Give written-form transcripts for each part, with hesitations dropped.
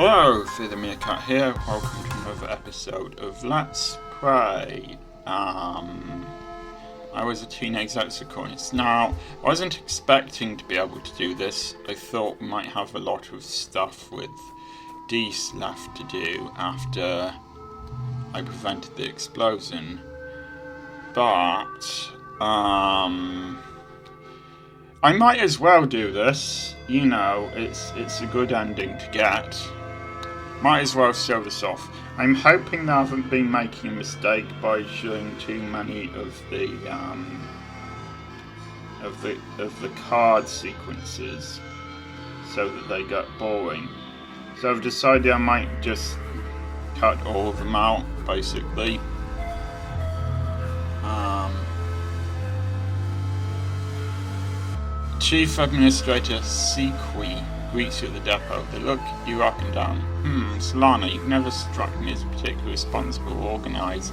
Hello, Fear the Meerkat here. Welcome to another episode of Let's Play. I was a teenage Exocolonist. Now, I wasn't expecting to be able to do this. I thought we might have a lot of stuff with Dees left to do after I prevented the explosion. But, I might as well do this. You know, it's a good ending to get. Might as well show this off. I'm hoping they haven't been making a mistake by showing too many of the card sequences, so that they get boring. So I've decided I might just cut all of them out, basically. Chief Administrator Sequi greets you at the depot. They look you up and down. Solana, you've never struck me as particularly responsible or organised.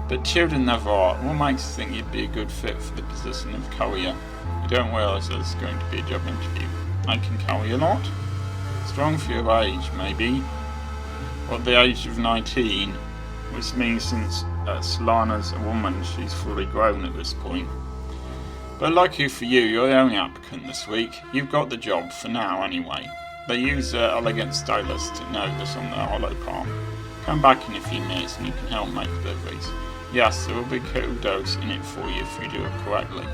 But children never are. What makes you think you'd be a good fit for the position of courier? You don't realise there's going to be a job interview. I can carry a lot? Strong for your age, maybe. Or at the age of 19, which means since Solana's a woman, she's fully grown at this point. But lucky for you, you're the only applicant this week. You've got the job, for now anyway. They use elegant stylus to note this on their hollow palm. Come back in a few minutes and you can help make deliveries. Yes, there will be kudos in it for you if you do it correctly.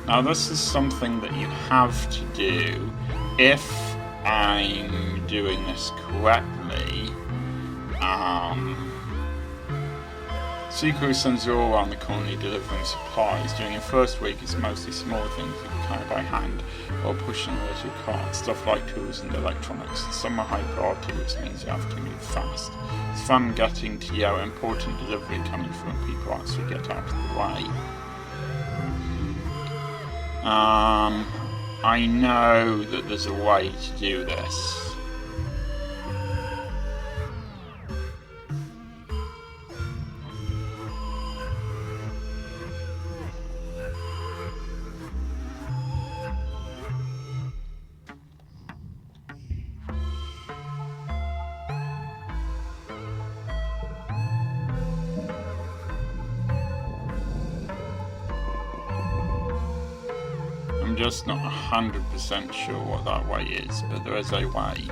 Now this is something that you have to do if I'm doing this correctly. Sequel sends you all around the colony delivering supplies. During your first week, it's mostly small things you can carry by hand or push in a little cart, stuff like tools and electronics. Some are high priority, which means you have to move fast. It's fun getting to yell important delivery coming from people actually get out of the way. I know that there's a way to do this. I'm just not 100% sure what that way is, but there is a way.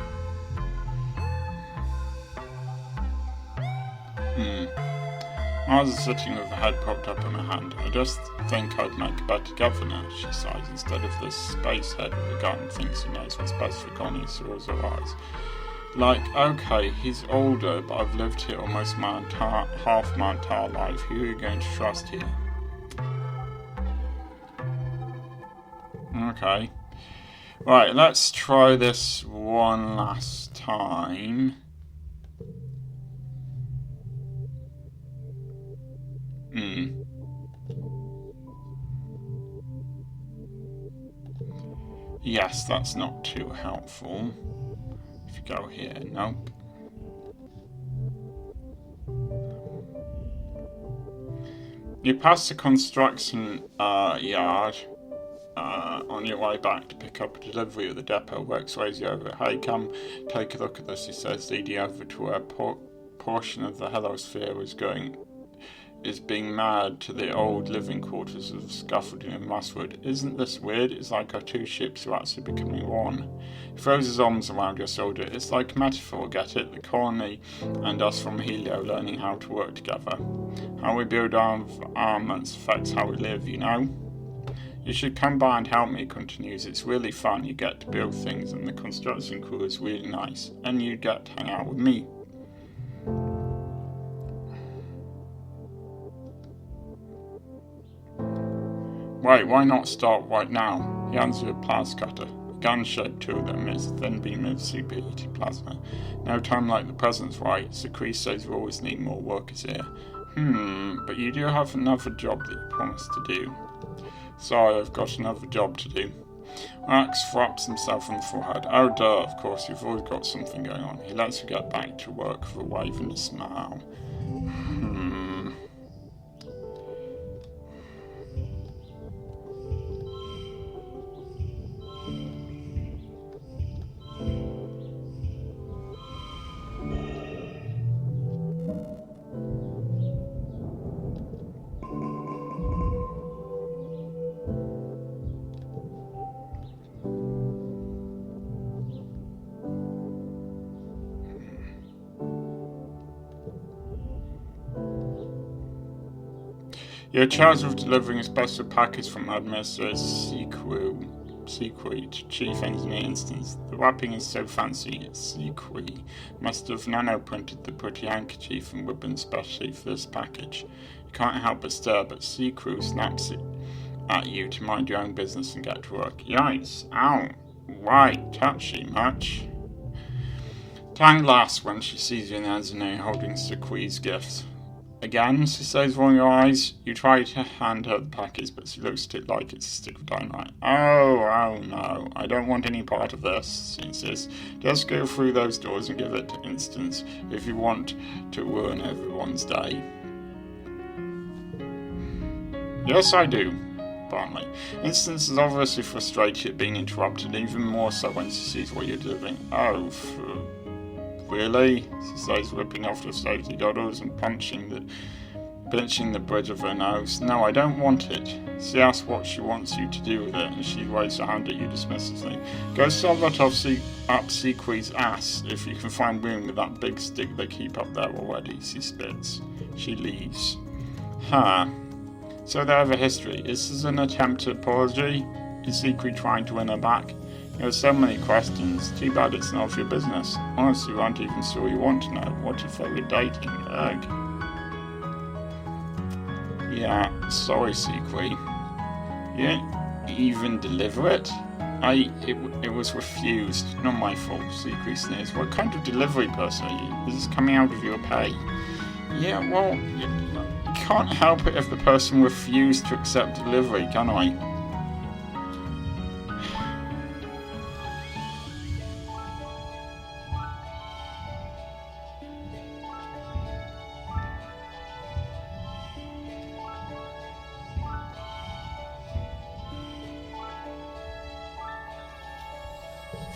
I was sitting with the head propped up in my hand. I just think I'd make a better governor, she sighs, instead of this space head with a gun thinks he knows what's best for colonies who rolls her eyes. Like, okay, he's older, but I've lived here almost half my entire life. Who are you going to trust here? Okay. Right, let's try this one last time. Yes, that's not too helpful. If you go here, nope. You pass the construction yard on your way back to pick up a delivery at the depot. Rex waves you over. Hey, come take a look at this, he says, leading over to where a portion of the helisphere is being married to the old living quarters of scaffolding and masswood. Isn't this weird? It's like our two ships are actually becoming one. He throws his arms around your shoulder. It's like a metaphor, get it? The colony and us from Helio learning how to work together. How we build our armaments affects how we live, you know? You should come by and help me, continues. It's really fun. You get to build things and the construction crew is really nice. And you get to hang out with me. Wait, why not start right now? He hands you a plasma cutter, a gun-shaped tool that emits a thin beam of superheated plasma. No time like the present's right. Secrete says we always need more workers here. But you do have another job that you promised to do. Sorry, I've got another job to do. Max thraps himself on the forehead. Oh duh, of course, you've always got something going on. He lets you get back to work with a wave and a smile. You're charged with delivering a special package from Administrator Sequi to Chief Engineer Instance. The wrapping is so fancy, Sequi must have nano-printed the pretty handkerchief and ribbon specially for this package. You can't help but stare, but Sequi snaps it at you to mind your own business and get to work. Yikes. Ow. Right. Touchy much. Tang laughs when she sees you in the engineer holding Sequi's gift. Again, she says, rolling her eyes. You try to hand her the package, but she looks at it like it's a stick of dynamite. Oh no, I don't want any part of this, she insists. Just go through those doors and give it to Instance if you want to ruin everyone's day. Yes, I do, bluntly. Instance is obviously frustrated at being interrupted, even more so when she sees what you're doing. Oh, really? She says, ripping off the safety goggles and pinching the bridge of her nose. No, I don't want it. She asks what she wants you to do with it, and she waves her hand at you dismissively. Go shove that up Sequi's ass if you can find room with that big stick they keep up there already, she spits. She leaves. So they have a history. Is this an attempt at apology? Is Sequi trying to win her back? There are so many questions. Too bad it's none of your business. Honestly, you aren't even sure you want to know. What if they were dating? Ugh. Yeah, sorry, Sequi. You didn't even deliver it? It was refused. Not my fault, Sequi sneers. What kind of delivery person are you? Is this coming out of your pay? Yeah, well, you can't help it if the person refused to accept delivery, can I?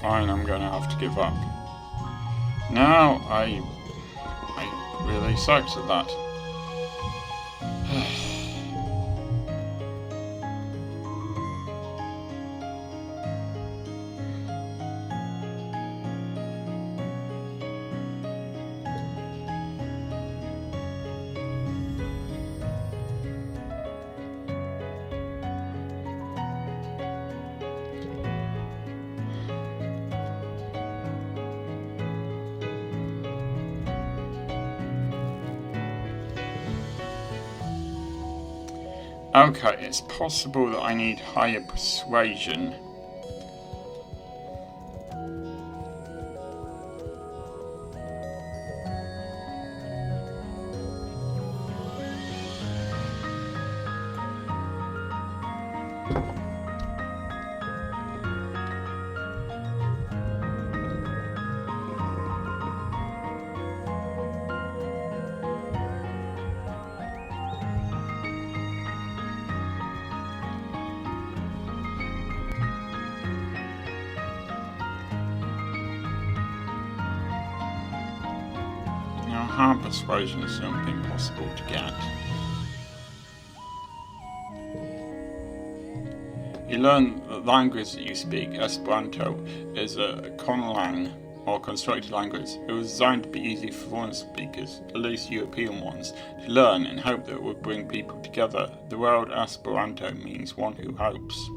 Fine, I'm gonna have to give up. No, I really sucked at that. Okay, it's possible that I need higher persuasion. Hard persuasion is something impossible to get. You learn that the language that you speak, Esperanto, is a conlang, or constructed language. It was designed to be easy for foreign speakers, at least European ones, to learn and hope that it would bring people together. The word Esperanto means one who hopes.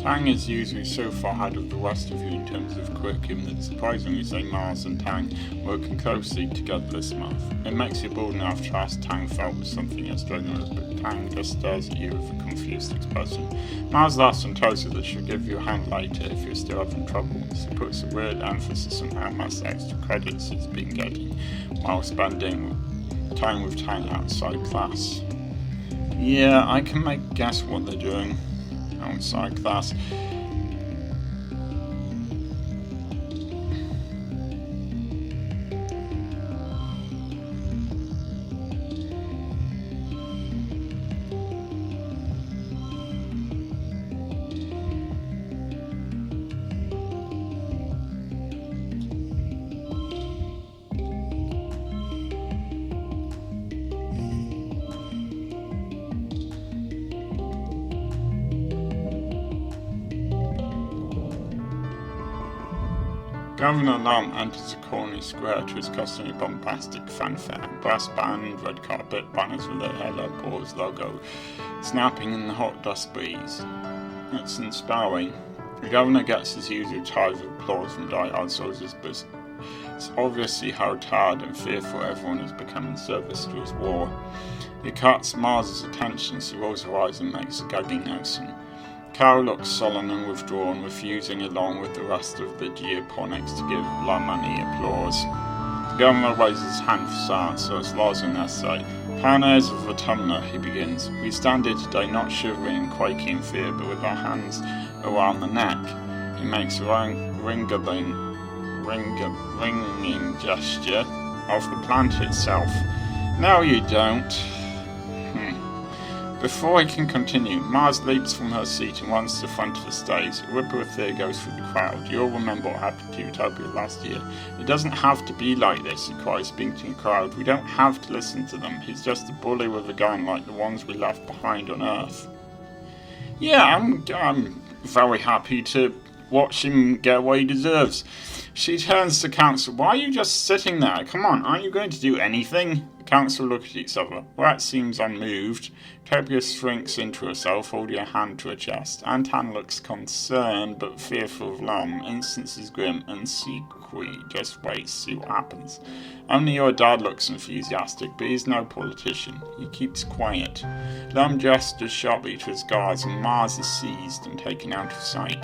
Tang is usually so far ahead of the rest of you in terms of curriculum that surprisingly say Mars and Tang working closely together this month. It makes you bold enough to ask Tang felt was something you're struggling with, but Tang just stares at you with a confused expression. Mars laughs and tells you that she'll give you a hand later if you're still having trouble. She puts a weird emphasis on how much extra credits she's been getting while spending time with Tang outside class. Yeah, I can guess what they're doing. it's like that. Governor Lam enters the Colony Square to his customary bombastic fanfare. Brass band, red carpet, banners with the Hello Paws logo snapping in the hot dust breeze. It's inspiring. The governor gets his usual tithe of applause from die-hard soldiers, but it's obviously how tired and fearful everyone has become in service to his war. He cuts Mars's attention as he rolls her eyes and makes a gagging notion. Carol looks sullen and withdrawn, refusing along with the rest of the geoponics to give Lamani applause. The governor raises his hand for silence, so it's Lars and essay. Pioneers of Autumna, he begins. We stand here today not shivering and quaking in fear, but with our hands around the neck. He makes a ringing gesture of the plant itself. No, you don't. Before he can continue, Mars leaps from her seat and runs to the front of the stage. A ripple of fear goes through the crowd. You all remember what happened to Utopia last year. It doesn't have to be like this, he cries, speaking to the crowd. We don't have to listen to them. He's just a bully with a gun like the ones we left behind on Earth. Yeah, I'm very happy to watch him get what he deserves. She turns to Council. Why are you just sitting there? Come on, aren't you going to do anything? The Council look at each other. Rat seems unmoved. Utopia shrinks into herself, holding her hand to her chest. Antan looks concerned, but fearful of Lam. Instance is grim, and Sequi just waits to see what happens. Only your dad looks enthusiastic, but he's no politician. He keeps quiet. Lam gestures sharply to his guards, and Mars is seized and taken out of sight.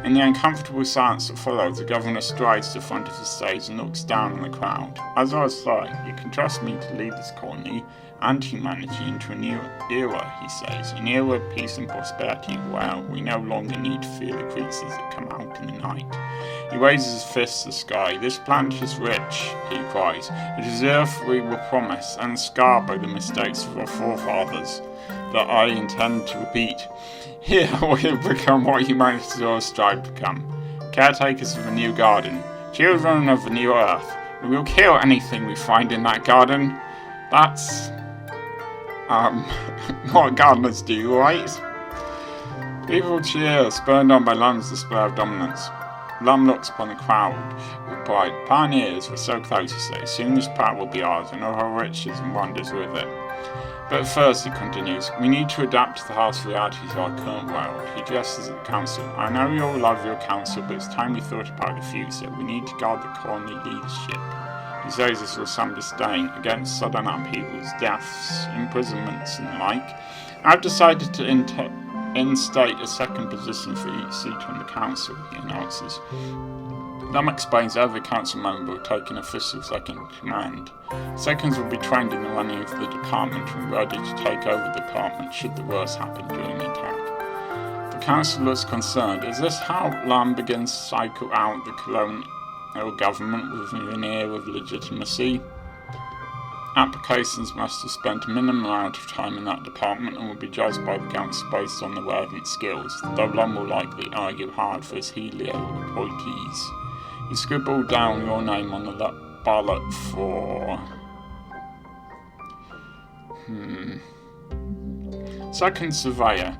In the uncomfortable silence that follows, the governor strides to the front of the stage and looks down on the crowd. As I was saying, you can trust me to lead this colony and humanity into a new era, he says. An era of peace and prosperity where we no longer need to fear the creatures that come out in the night. He raises his fist to the sky. This planet is rich, he cries. It is earth we were promised and scarred by the mistakes of our forefathers that I intend to repeat. Here we have become what humanity always strived to become. Caretakers of a new garden. Children of a new earth. We will kill anything we find in that garden. That's what gardeners do, right? People cheer, spurred on by Lam's display of dominance. Lam looks upon the crowd with pride. Pioneers were so close, he says. Soon this power will be ours, and all her riches and wonders with it. But first, he continues, we need to adapt to the harsh realities of our current world. He gestures at the council. I know you all love your council, but it's time we thought about the future. We need to guard the colony leadership. He says this with some disdain against sudden upheavals, deaths, imprisonments, and the like. I've decided to instate a second position for each seat on the council, he announces. Lam explains every council member will take an official second in command. Seconds will be trained in the running of the department and ready to take over the department should the worst happen during the attack. The council is concerned. Is this how Lam begins to cycle out the colonial government with a veneer of legitimacy? Applications must have spent a minimum amount of time in that department and will be judged by the council based on their relevant skills, though Lam will likely argue hard for his Helio appointees. He scribbled down your name on the ballot for... Second Surveyor.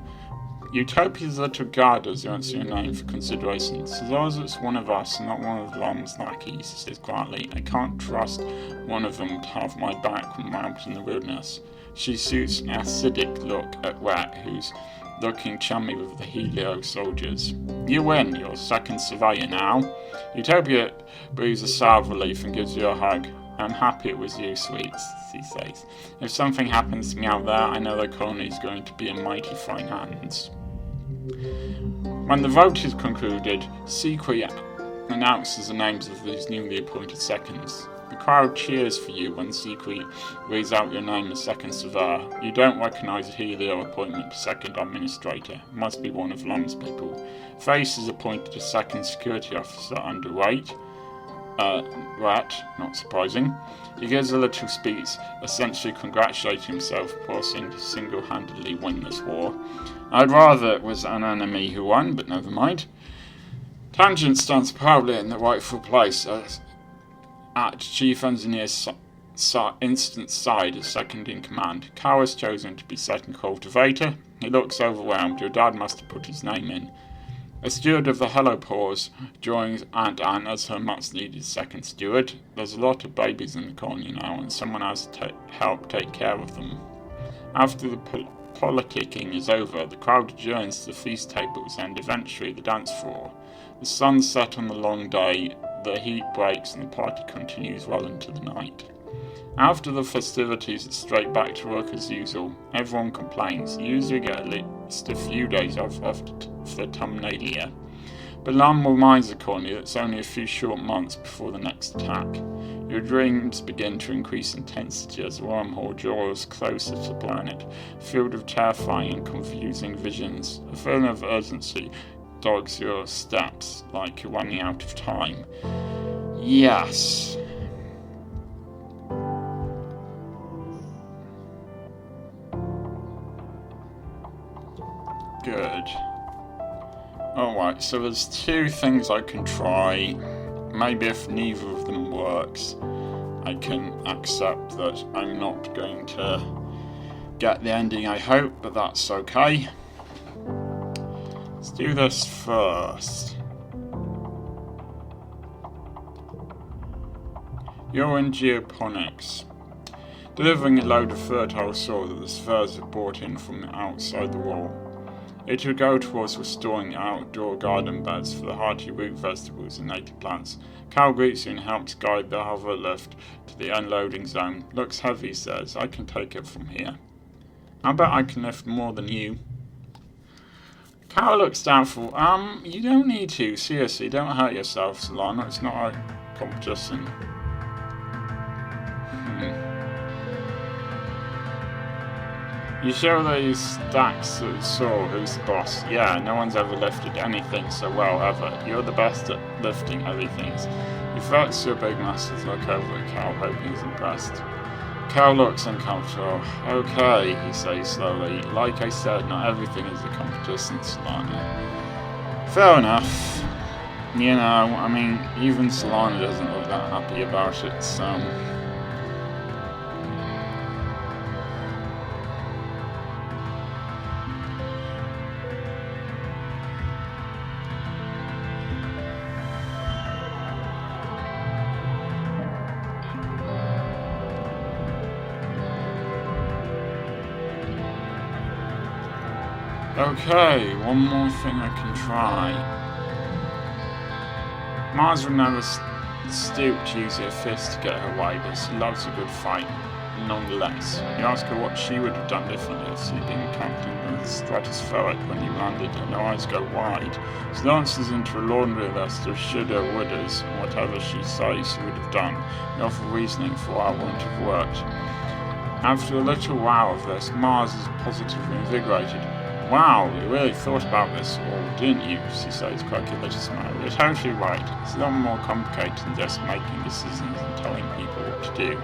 Utopia's little guarders answer your name for consideration. So long as it's one of us and not one of Lam's lackeys, he says quietly. I can't trust one of them to have my back when I'm out in the wilderness. She shoots an acidic look at Rat, who's looking chummy with the Helio soldiers. You win, you're second surveyor now. Utopia breathes a sigh of relief and gives you a hug. I'm happy it was you, sweets, he says. If something happens to me out there, I know the colony is going to be in mighty fine hands. When the vote is concluded, Sequi announces the names of these newly appointed seconds. The crowd cheers for you when Sequi reads out your name as second surveyor. You don't recognise Helio appointment to second administrator. Must be one of Long's people. Face is appointed as second security officer under Rate. Rat, not surprising. He gives a little speech, essentially congratulating himself for forcing to single-handedly win this war. I'd rather it was an enemy who won, but never mind. Tangent stands proudly in the rightful place at Chief Engineer's instant side as second in command. Cow is chosen to be second cultivator. He looks overwhelmed. Your dad must have put his name in. A steward of the helipause joins Aunt Anne as her much-needed second steward. There's a lot of babies in the colony now, and someone has to help take care of them. After the politicking is over, the crowd adjourns to the feast tables and eventually the dance floor. The sun set on the long day, the heat breaks, and the party continues well into the night. After the festivities, it's straight back to work as usual. Everyone complains. You usually get at least a few days off after the Tumnalia. But Lam reminds the colony that it's only a few short months before the next attack. Your dreams begin to increase intensity as the wormhole draws closer to the planet, filled with terrifying and confusing visions. A feeling of urgency dogs your steps like you're running out of time. Yes. Good. Alright, so there's two things I can try. Maybe if neither of them works, I can accept that I'm not going to get the ending I hope, but that's okay. Let's do this first. You're in geoponics, delivering a load of fertile soil that the spheres have brought in from outside the wall. It will go towards restoring outdoor garden beds for the hearty root vegetables and native plants. Cal greets you and helps guide the hover lift to the unloading zone. Looks heavy, he says. I can take it from here. I bet I can lift more than you. Cal looks doubtful. You don't need to. Seriously, don't hurt yourself, Solana. It's not a competition. You show these stacks of soil, who's the boss? Yeah, no one's ever lifted anything so well, ever. You're the best at lifting heavy things. He flex your big muscles, look over at Cal, hoping he's impressed. Cal looks uncomfortable. Okay, he says slowly. Like I said, not everything is a competition, Solana. Fair enough. You know, I mean, even Solana doesn't look that happy about it, so... Okay, one more thing I can try. Mars would never stoop to use her fist to get her way, but she loves a good fight, nonetheless. You ask her what she would have done differently if she'd been encountered in the stratospheric when you landed, and her eyes go wide. She launches into a laundry list of shoulda, wouldas, and whatever she says she would have done. You offer reasoning for why it wouldn't have worked. After a little while of this, Mars is positively invigorated. Wow, you really thought about this all, didn't you? She says, cracking a little smile. You're totally right. It's a lot more complicated than just making decisions and telling people what to do.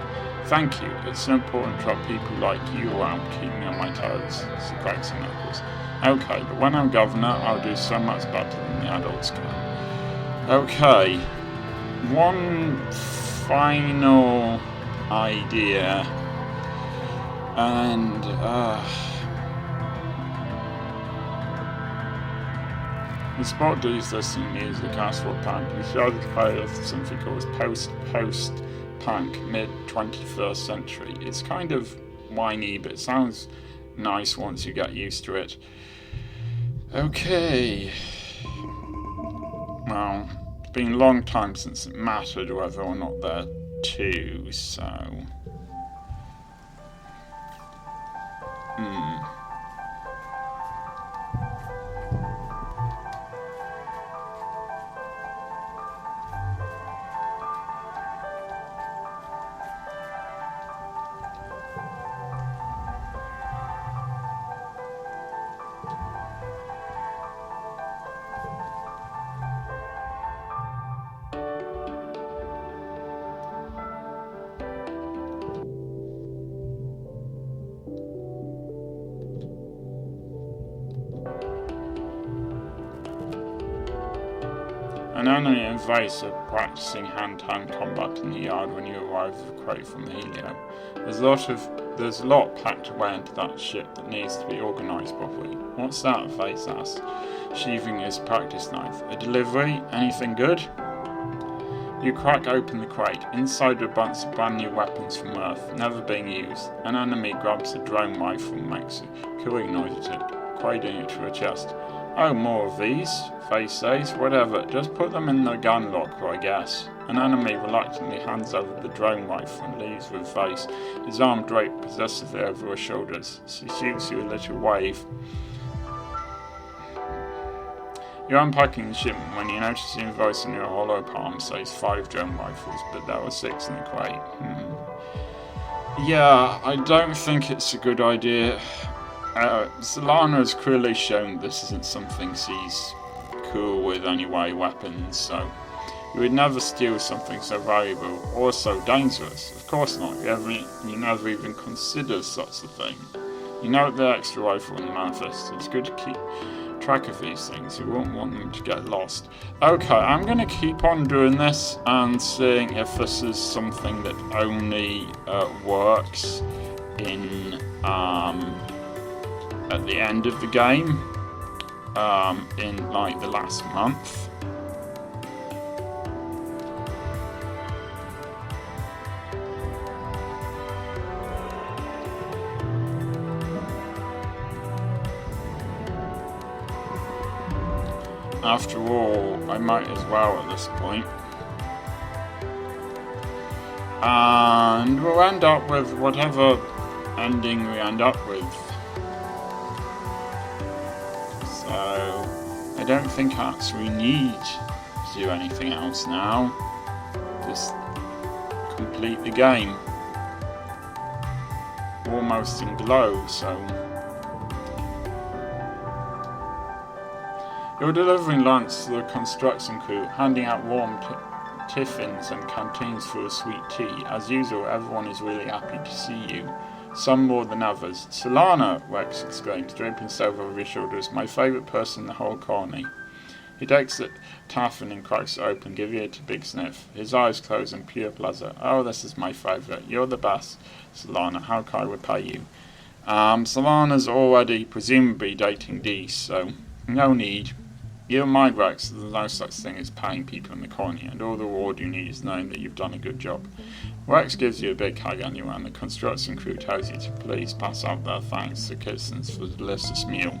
Thank you. It's so important to have people like you around to keep me on my toes. She cracks her knuckles. Okay, but when I'm governor, I'll do so much better than the adults can. Okay. One final idea. And, the spot D's listening music asked what punk. We decided to play it as something called post-punk, mid-21st century. It's kind of whiny, but it sounds nice once you get used to it. Okay. Well, it's been a long time since it mattered whether or not they're two, so... An enemy and Vase are practicing hand-to-hand combat in the yard when you arrive with a crate from Helio. There's a lot packed away into that ship that needs to be organised properly. What's that? Vase asked, sheathing his practice knife. A delivery? Anything good? You crack open the crate. Inside are a bunch of brand new weapons from Earth, never being used. An enemy grabs a drone rifle and makes a cooing noise at it, cradling it to her chest. Oh, more of these? Face says. Whatever, just put them in the gun locker, I guess. An enemy reluctantly hands over the drone rifle and leaves with Face, his arm draped possessively over her shoulders. She shoots you a little wave. You're unpacking the shipment when you notice the invoice on your hollow palm says 5 drone rifles, but there were 6 in the crate. Yeah, I don't think it's a good idea. Solana has clearly shown this isn't something she's cool with anyway, weapons, so you would never steal something so valuable or so dangerous. Of course not, you never even consider such a thing. You note the extra rifle in the manifest. It's good to keep track of these things. You won't want them to get lost. Okay, I'm going to keep on doing this and seeing if this is something that only works in at the end of the game, in like the last month. After all, I might as well at this point. And we'll end up with whatever ending we end up with. So, I don't think I actually need to do anything else now. Just complete the game. Almost in glow, so... You're delivering lunch to the construction crew, handing out warm tiffins and canteens full of sweet tea. As usual, everyone is really happy to see you, some more than others. Solana, Rex exclaims, draping himself over his shoulders, my favourite person in the whole colony. He takes the taffin and cracks it open, giving it a big sniff. His eyes close in pure pleasure. Oh, this is my favourite. You're the best, Solana. How can I repay you? Solana's already presumably dating Dee, so no need. You don't mind, Rex, there's no such thing as paying people in the colony, and all the reward you need is knowing that you've done a good job. Rex gives you a big hug anyway, and the construction crew tells you to please pass out their thanks to citizens for the delicious meal.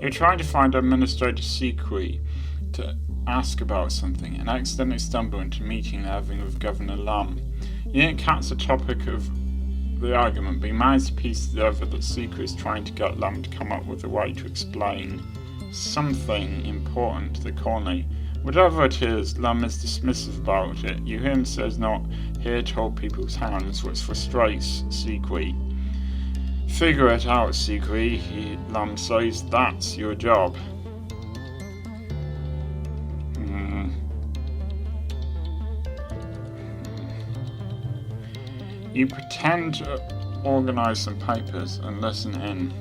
You're trying to find Administrator Secret to ask about something and accidentally stumble into a meeting they're having with Governor Lum. You didn't catch the topic of the argument, but you managed to piece together that Secret is trying to get Lum to come up with a way to explain something important to the colony. Whatever it is, Lum is dismissive about it. You hear him says not here to hold people's hands, which frustrates Secret. Figure it out, Secret, Lum says, that's your job. You pretend to organise some papers and listen in.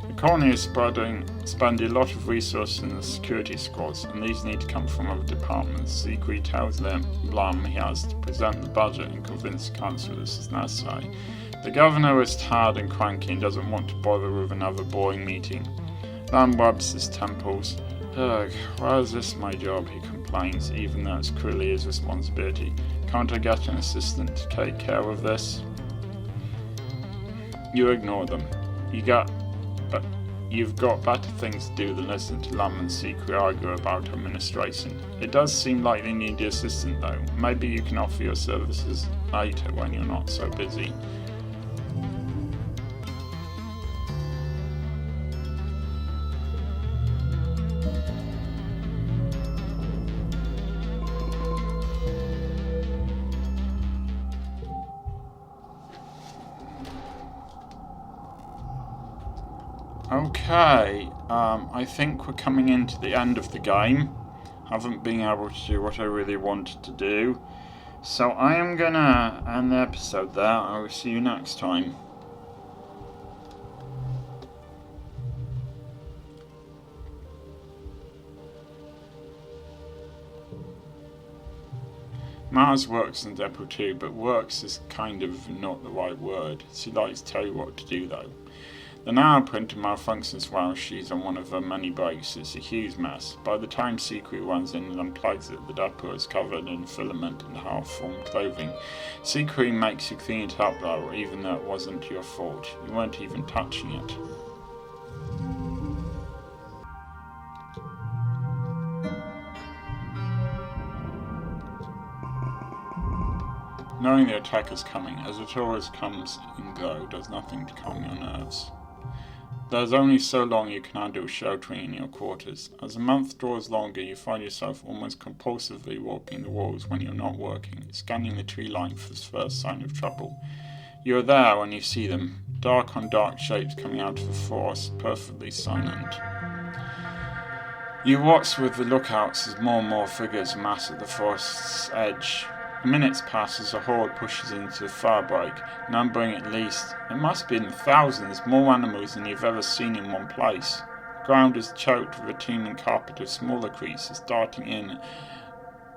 The colony is spending a lot of resources in the security squads, and these need to come from other departments. Secret tells Lum he has to present the budget and convince the council this is necessary. The governor is tired and cranky and doesn't want to bother with another boring meeting. Lum rubs his temples. Ugh, why is this my job, he complains, even though it's clearly his responsibility. Can't I get an assistant to take care of this? You ignore them. You've got better things to do than listen to Lum and Secret argue about administration. It does seem like they need the assistant though. Maybe you can offer your services later when you're not so busy. Okay, I think we're coming into the end of the game. Haven't been able to do what I really wanted to do. So I am gonna end the episode there. I will see you next time. Mars works in Depot too, but works is kind of not the right word. She likes to tell you what to do though. The nano printer malfunctions while she's on one of her many breaks. It's a huge mess. By the time Secret runs in and unplugs it, the depot is covered in filament and half-formed clothing. Secret makes you clean it up though, even though it wasn't your fault. You weren't even touching it. Knowing the attack is coming, as it always comes and go, does nothing to calm your nerves. There's only so long you can handle sheltering in your quarters. As the month draws longer, you find yourself almost compulsively walking the walls when you're not working, scanning the tree line for the first sign of trouble. You are there when you see them, dark on dark shapes coming out of the forest, perfectly silent. You watch with the lookouts as more and more figures mass at the forest's edge. Minutes pass as a horde pushes into the firebreak, numbering at least, it must be in the thousands, more animals than you've ever seen in one place. The ground is choked with a teeming carpet of smaller creatures darting in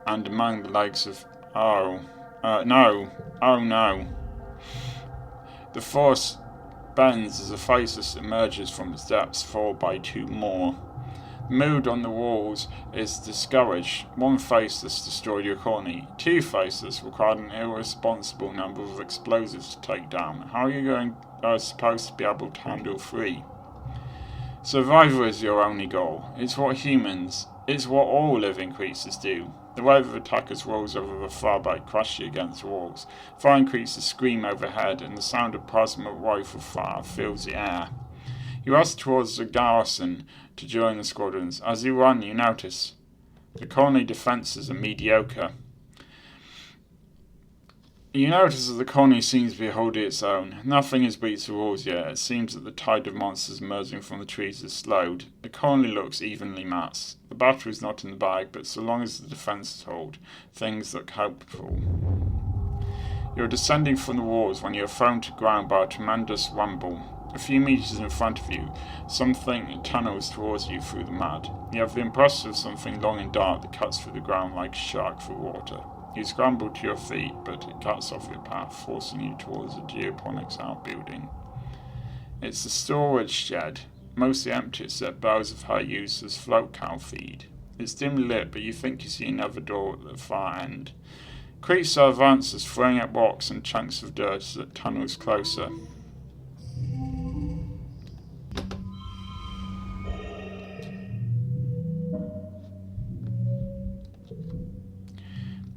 and among the legs of... no. The force bends as a faceless emerges from its depths, followed by two more. The mood on the walls is discouraged. One faceless destroyed your colony. Two faceless required an irresponsible number of explosives to take down. How are you supposed to be able to handle three? Survival is your only goal. It's what all living creatures do. The wave of attackers rolls over the firebreak, crashing against the walls. Flying creatures scream overhead, and the sound of plasma rifle fire fills the air. You rush towards the garrison to join the squadrons. As you run, you notice the colony defences are mediocre. You notice that the colony seems to be holding its own. Nothing has breached the walls yet. It seems that the tide of monsters emerging from the trees has slowed. The colony looks evenly massed. The battle is not in the bag, but so long as the defences hold, things look hopeful. You are descending from the walls when you are thrown to ground by a tremendous rumble. A few meters in front of you, something tunnels towards you through the mud. You have the impression of something long and dark that cuts through the ground like a shark through water. You scramble to your feet, but it cuts off your path, forcing you towards a geoponics outbuilding. It's a storage shed, mostly empty except bales of hay used as float cow feed. It's dimly lit, but you think you see another door at the far end. Creaks advances, throwing up rocks and chunks of dirt as it tunnels closer.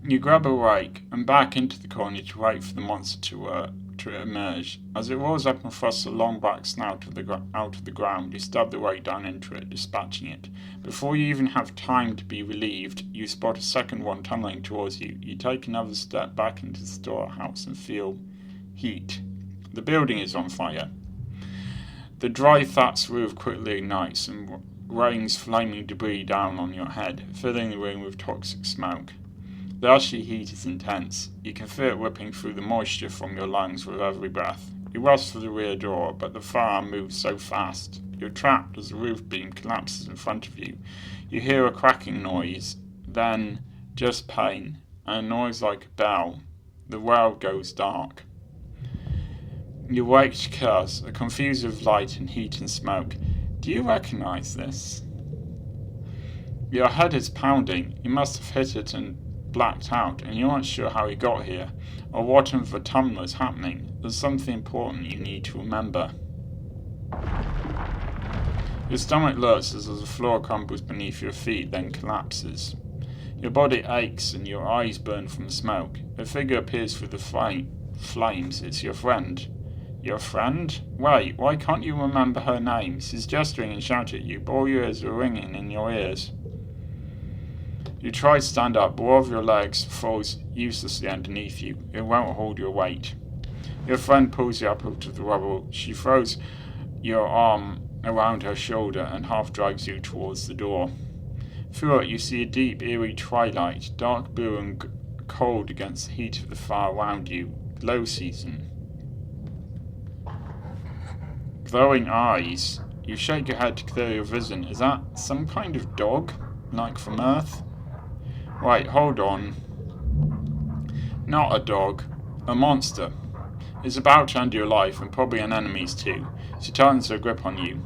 You grab a rake and back into the corner to wait for the monster to emerge. As it rolls up and thrusts a long black snout out of the ground, you stab the rake down into it, dispatching it. Before you even have time to be relieved, you spot a second one tunneling towards you. You take another step back into the storehouse and feel heat. The building is on fire. The dry thatched roof quickly ignites and rains flaming debris down on your head, filling the room with toxic smoke. The ashy heat is intense. You can feel it whipping through the moisture from your lungs with every breath. You rush for the rear door, but the fire moves so fast. You're trapped as the roof beam collapses in front of you. You hear a cracking noise, then just pain, and a noise like a bell. The world goes dark. You wake to curse, a confusion of light and heat and smoke. Do you recognize this? Your head is pounding. You must have hit it and blacked out, and you aren't sure how he got here, or what in the tunnel is happening. There's something important you need to remember. Your stomach lurches as the floor crumbles beneath your feet, then collapses. Your body aches and your eyes burn from the smoke. A figure appears through the flames. It's your friend. Your friend? Wait, why can't you remember her name? She's gesturing and shouting at you, but all your ears are ringing in your ears. You try to stand up, but one of your legs falls uselessly underneath you. It won't hold your weight. Your friend pulls you up out of the rubble. She throws your arm around her shoulder and half drags you towards the door. Through it you see a deep, eerie twilight, dark blue and cold against the heat of the fire around you. Low season. Glowing eyes. You shake your head to clear your vision. Is that some kind of dog? Like from Earth? Wait, hold on. Not a dog. A monster. It's about to end your life, and probably an enemy's too. She tightens her grip on you.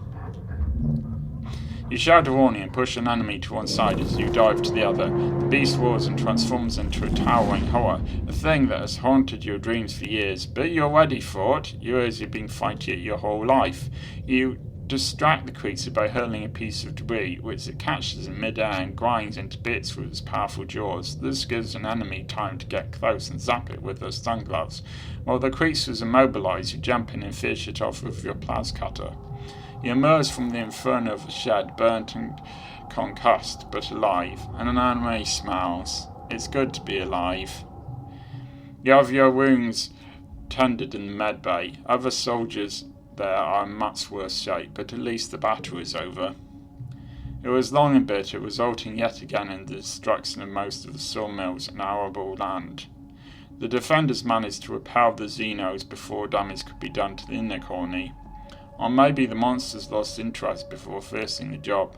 You shout a warning and push an enemy to one side as you dive to the other. The beast roars and transforms into a towering horror, a thing that has haunted your dreams for years. But you're ready for it. You realize you've been fighting it your whole life. You distract the creature by hurling a piece of debris, which it catches in mid-air and grinds into bits with its powerful jaws. This gives an enemy time to get close and zap it with their stun gloves. While the creature is immobilized, you jump in and fish it off with your plas cutter. You emerge from the inferno of the shed, burnt and concussed, but alive, and an enemy smiles. It's good to be alive. You have your wounds tended in the med bay. Other soldiers there are in much worse shape, but at least the battle is over. It was long and bitter, resulting yet again in the destruction of most of the sawmills and arable land. The defenders managed to repel the Xenos before damage could be done to the inner colony. Or maybe the monsters lost interest before finishing the job.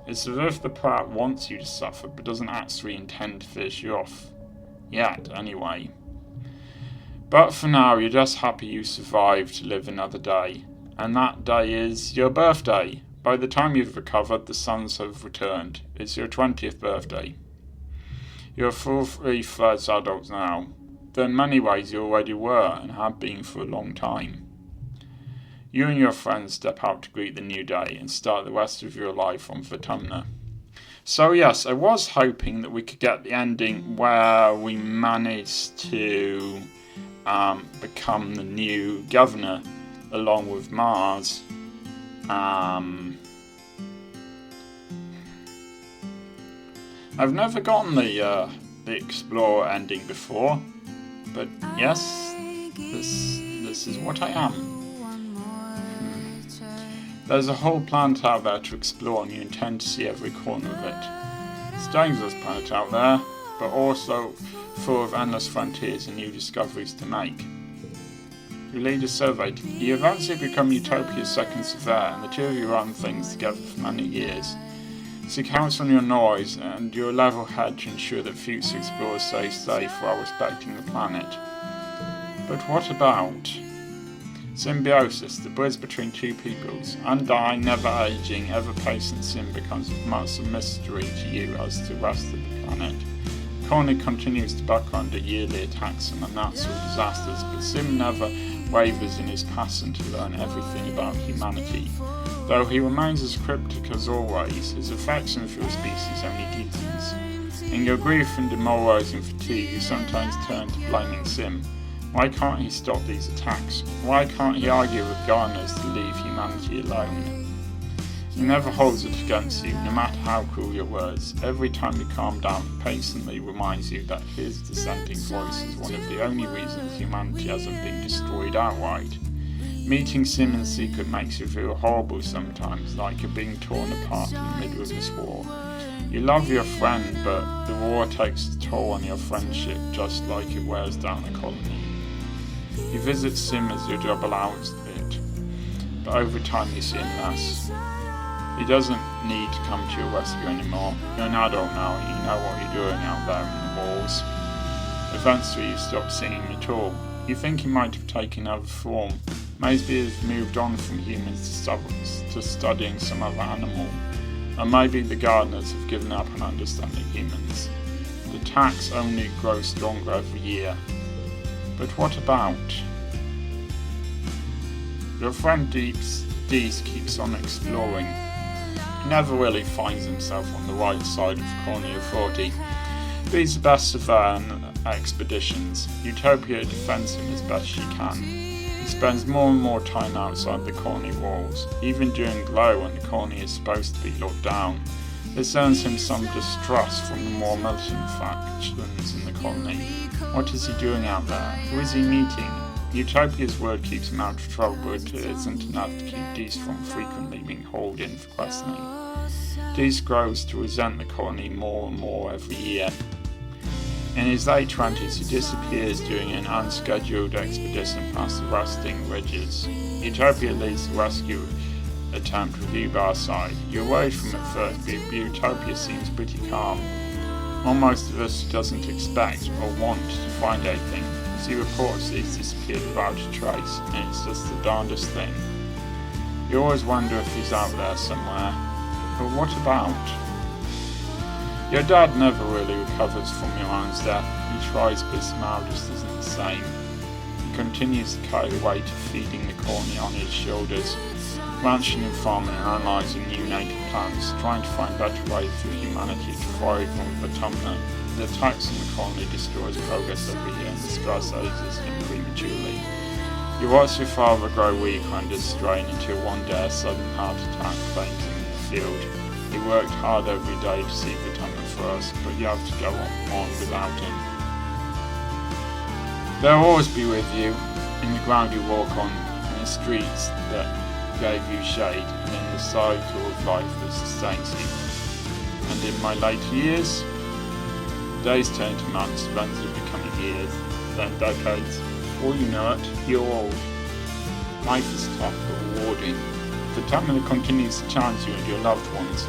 It's as if the Pratt wants you to suffer, but doesn't actually intend to finish you off. Yet, anyway. But for now, you're just happy you survived to live another day. And that day is your birthday. By the time you've recovered, the suns have returned. It's your 20th birthday. You're fully fledged adults now. Though in many ways you already were, and have been for a long time. You and your friends step out to greet the new day and start the rest of your life on Vertumna. So yes, I was hoping that we could get the ending where we managed to become the new governor along with Mars. I've never gotten the Explorer ending before, but yes, this is what I am. There's a whole planet out there to explore, and you intend to see every corner of it. It's a dangerous planet out there, but also full of endless frontiers and new discoveries to make. You lead a survey. You eventually become Utopia's second surveyor, and the two of you run things together for many years. She counts on your noise and your level head to ensure that future explorers stay safe while respecting the planet. But what about symbiosis, the bridge between two peoples? Undying, never-aging, ever-patient Sim becomes as much a mystery to you as the rest of the planet. The colony continues to buckle under yearly attacks and natural disasters, but Sim never wavers in his passion to learn everything about humanity. Though he remains as cryptic as always, his affection for your species only deepens. In your grief and demoralizing fatigue, you sometimes turn to blaming Sim. Why can't he stop these attacks? Why can't he argue with gardeners to leave humanity alone? He never holds it against you, no matter how cruel your words. Every time you calm down, he patiently reminds you that his dissenting voice is one of the only reasons humanity hasn't been destroyed outright. Meeting Sim in secret makes you feel horrible sometimes, like you're being torn apart in the middle of this war. You love your friend, but the war takes its toll on your friendship, just like it wears down a colony. You visit Sim as your job allows it, but over time you see him less. He doesn't need to come to your rescue anymore. You're an adult now, and you know what you're doing out there in the walls. Eventually you stop seeing him at all. You think he might have taken another form. Maybe he's moved on from humans to studying some other animal. Or maybe the gardeners have given up on understanding humans. The attacks only grow stronger every year. But what about? Your friend Dees keeps on exploring. He never really finds himself on the right side of colony authority. But he's the best surveyor in expeditions. Utopia defends him as best she can. He spends more and more time outside the colony walls, even during glow when the colony is supposed to be locked down. This earns him some distrust from the more militant factions in the colony. What is he doing out there? Who is he meeting? Utopia's word keeps him out of trouble, but it isn't enough to keep Dees from frequently being hauled in for questioning. Dees grows to resent the colony more and more every year. In his late 20s, he disappears during an unscheduled expedition past the rusting ridges. Utopia leads the rescue attempt with you by our side. You're worried from at first, but Utopia seems pretty calm. What most of us doesn't expect or want to find anything, as he reports that he's disappeared without a trace, and it's just the darndest thing. You always wonder if he's out there somewhere. But what about? Your dad never really recovers from your aunt's death. He tries, but his smile just isn't the same. He continues to carry the weight of feeding the colony on his shoulders, ranching and farming and analysing new native plants, trying to find better ways for humanity to thrive on the autumn. The attacks on the colony destroys progress every year, and the stress ages him prematurely. You watch your father grow weak under strain until one day a sudden heart attack claims him in the field. He worked hard every day to see the autumn first, but you have to go on without him. They'll always be with you, in the ground you walk on, in the streets that gave you shade, and in the cycle of life that sustains you. And in my later years, days turn to months, months are becoming years, then decades. Before you know it, you're old. Life is tough but rewarding. The autumn continues to challenge you and your loved ones.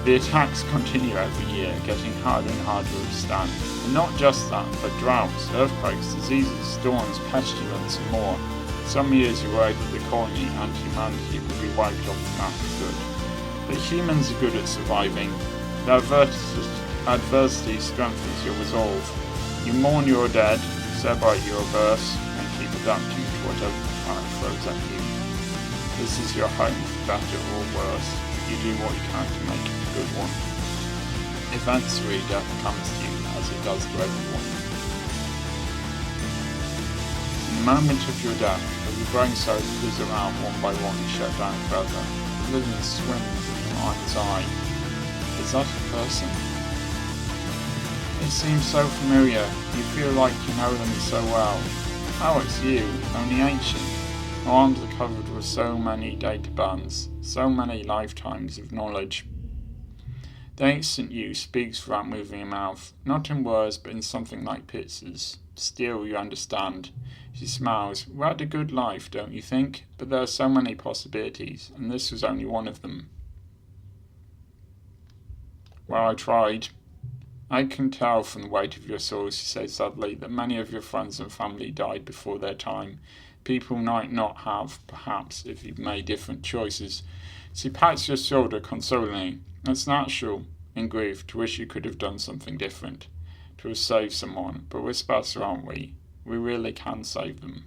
The attacks continue every year, getting harder and harder to withstand. And not just that, but droughts, earthquakes, diseases, storms, pestilence and more. Some years you're worried that the colony and humanity will be wiped off the map for good. But humans are good at surviving. Their adversity strengthens your resolve. You mourn your dead, celebrate your birth, and keep adapting to whatever the planet throws at you. This is your home, for better or worse. You do what you can to make it a good one. Eventually death comes to you, as it does to everyone. In the moment of your death, as your brain cells fizz around one by one and shut down forever, the living swims in your mind's eye. Is that a person? It seems so familiar. You feel like you know them so well. Oh, it's you, only ancient. Your arms are covered with so many data bands, so many lifetimes of knowledge. The ancient you speaks without moving your mouth, not in words but in something like pictures. Still, you understand. She smiles. We had a good life, don't you think? But there are so many possibilities, and this was only one of them. Well, I tried. I can tell from the weight of your soul, she says sadly, that many of your friends and family died before their time. People might not have, perhaps, if you've made different choices. She pats your shoulder consolingly. It's natural, in grief, to wish you could have done something different, to have saved someone, but we're special, aren't we? We really can save them.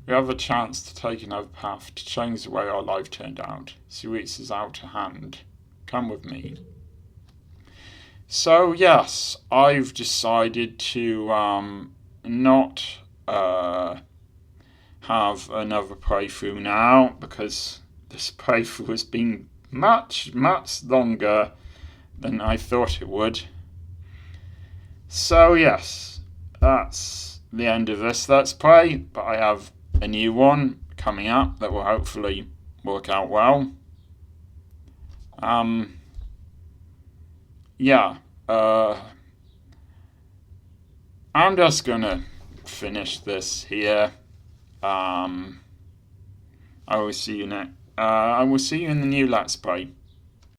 We have a chance to take another path, to change the way our life turned out. She reaches out her hand. Come with me. So, yes, I've decided to not have another playthrough now, because this playthrough has been much, much longer than I thought it would. So, yes, that's the end of this Let's Play, but I have a new one coming up that will hopefully work out well. I'm just gonna finish this here. I will see you in the new Let's Play.